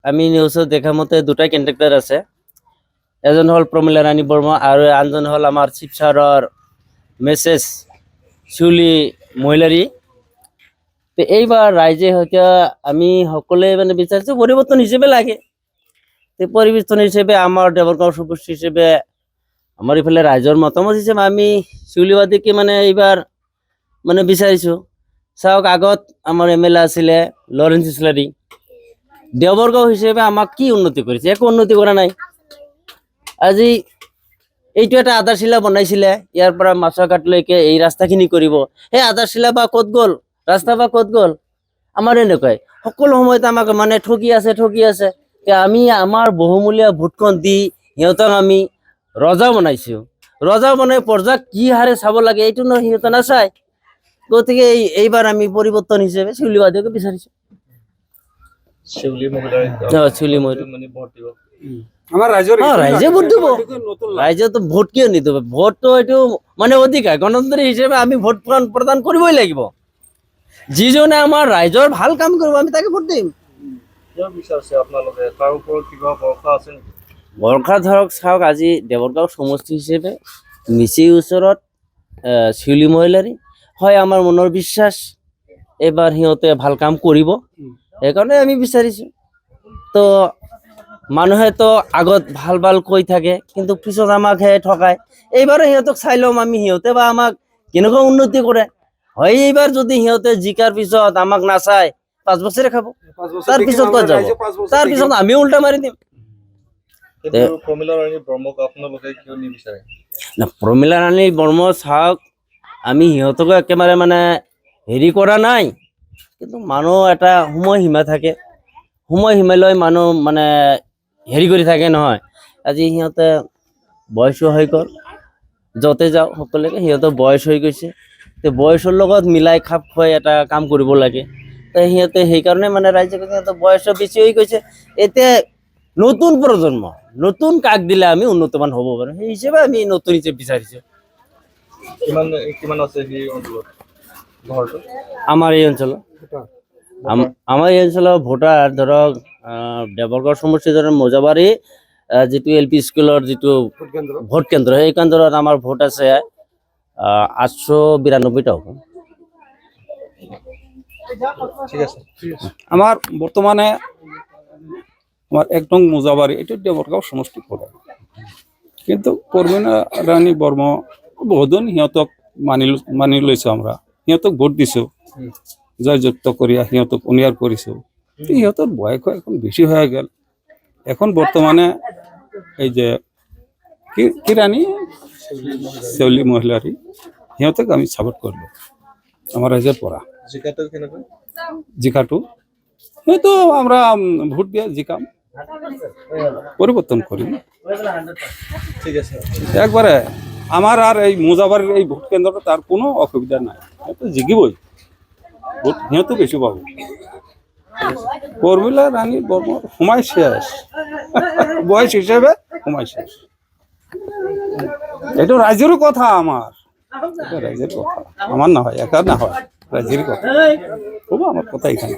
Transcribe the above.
আমি নিউজত দেখা মতে দুটাই কেণ্ডাক্টৰ আছে। এজন হ'ল প্ৰমীলা ৰাণী বৰ্মা আৰু আনজন হ'ল আমাৰ শিৱসাগৰৰ মেছেজ শিউলি মহিলাৰী। তো এইবাৰ ৰাইজে হয়তো আমি সকলোৱে মানে বিচাৰিছোঁ পৰিৱৰ্তন হিচাপে লাগে। তো পৰিৱৰ্তন হিচাপে আমাৰ দেৱৰগাঁও সমষ্টি হিচাপে আমাৰ ইফালে ৰাইজৰ মতামত হিচাপে আমি শিউলিবাদীকে মানে এইবাৰ মানে বিচাৰিছোঁ। চাওক, আগত আমাৰ MLA আছিলে লৰেন্স ইছলাৰী। দেৱৰগাঁও হিচাপে আমাক কি উন্নতি কৰিছে? একো উন্নতি কৰা নাই। আজি এইটো এটা আধাৰশিলা বনাইছিলে, ইয়াৰ পৰা মাছৰঘাটলৈকে এই ৰাস্তাখিনি কৰিব। সেই আধাৰশিলা বা ক'ত গ'ল? ৰাস্তা বা ক'ত গ'ল? আমাৰ এনেকুৱাই সকলো সময়ত আমাক মানে ঠগি আছে। আমি আমাৰ বহুমূলীয়া ভোটখন দি সিহঁতক আমি ৰজা বনাইছোঁ। ৰজা বনাই প্ৰজাক কি হাৰে চাব লাগে এইটো সিহঁতে নাচায়। গতিকে এইবাৰ আমি পৰিৱৰ্তন হিচাপে শিউলিবাদীকে বিচাৰিছোঁ। ৰাইজে ভোট দিব। ৰাইজেতো ভোট কিয় নিদিব? ভোটটো এইটো মানে অধিকাৰ, গণতন্ত্ৰ হিচাপে আমি ভোট প্ৰদান কৰিবই লাগিব। যিজনে আমাৰ ৰাইজৰ ভাল কাম কৰিব আমি তাকে ভোট দিম। ভৰসা ধৰক, চাওক, আজি দেৱৰগাঁও সমষ্টি হিচাপে নিচেই ওচৰত শিউলি মহিলাৰী হয়। আমাৰ মনৰ বিশ্বাস এইবাৰ সিহঁতে ভাল কাম কৰিব, সেইকাৰণে আমি বিচাৰিছোঁ। তো মানুহেতো আগত ভাল কৈ থাকে, কিন্তু পিছত আমাকহে ঠকায়। এইবাৰো সিহঁতক চাই ল'ম আমি, সিহঁতে বা আমাক কেনেকুৱা উন্নতি কৰে। হয়, এইবাৰ যদি সিহঁতে জিকাৰ পিছত আমাক নাচায় 5 বছৰে খাব, তাৰপিছত ক'ত যাব? তাৰপিছত আমি উল্টা মাৰি দিম। প্ৰমীলা ৰাণী বৰ্মা চাওক, আমি সিহঁতকো একেবাৰে মানে হেৰি কৰা নাই, কিন্তু মানুহ এটা সময়সীমা থাকে। সময়সীমালৈ মানুহ মানে হেৰি কৰি থাকে নহয়। আজি সিহঁতে বয়সো হৈ গ'ল, য'তে যাওঁ সকলোকে সিহঁতৰ বয়স হৈ গৈছে। তো বয়সৰ লগত মিলাই খাপ খুৱাই এটা কাম কৰিব লাগে। তো সিহঁতে সেইকাৰণে মানে ৰাইজে সিহঁতৰ বয়সো বেছি হৈ গৈছে। এতিয়া নতুন প্ৰজন্ম, নতুন কাক দিলে আমি উন্নতমান হ'ব পাৰোঁ, সেই হিচাপে আমি নতুন হিচাপে বিচাৰিছোঁ। আমাৰ এই অঞ্চলৰ ভোটাৰ ধৰক দেৱৰগাঁও সমষ্টিৰ ধৰক মোজাবাৰী যিটো LP স্কুলৰ যিটো ভোট কেন্দ্ৰ, সেই কেন্দ্ৰত আমাৰ ভোট আছে 892টা হ'ব। আমাৰ বৰ্তমানে আমাৰ 1 নং মোজাবাড়ি, এটা দেৱৰগাঁও সমষ্টি পড়ে। কিন্তু প্ৰমীলা ৰাণী বৰ্মা বহুদিন সিহঁতক মানি লৈছোঁ। আমৰা সিহঁতক ভোট দিছোঁ, জয়যুক্ত কৰি সিহঁতক উনিয়াৰ কৰিছোঁ। সিহঁতৰ বয়স এখন বেছি হয়ে গেল। এখন বৰ্তমানে এই যে কি ৰানী শিউলি মহিলাৰী, সিহঁতক আমি সাপোর্ট করব আমার রাজ্যের পড়া। জিকাটো হয়তো আমরা ভোট দিয়ে জিকাম, পরিবর্তন করি। একবারে আমার আর এই মোজাবাড়ির এই ভোট কেন্দ্রটা তার কোনো অসুবিধা নাই, জিকিবই ভোট, সিহঁতো বেশি পাবো। প্রমীলা রাণী বর্মার সময় শেষ, বয়স হিসেবে সময় শেষ। এটা রাজ্যেরও কথা, আমার রাজ্যের কথা, আমার না হয়, একার না হয়, রাজ্যের কথা। আমার কথা এখানে।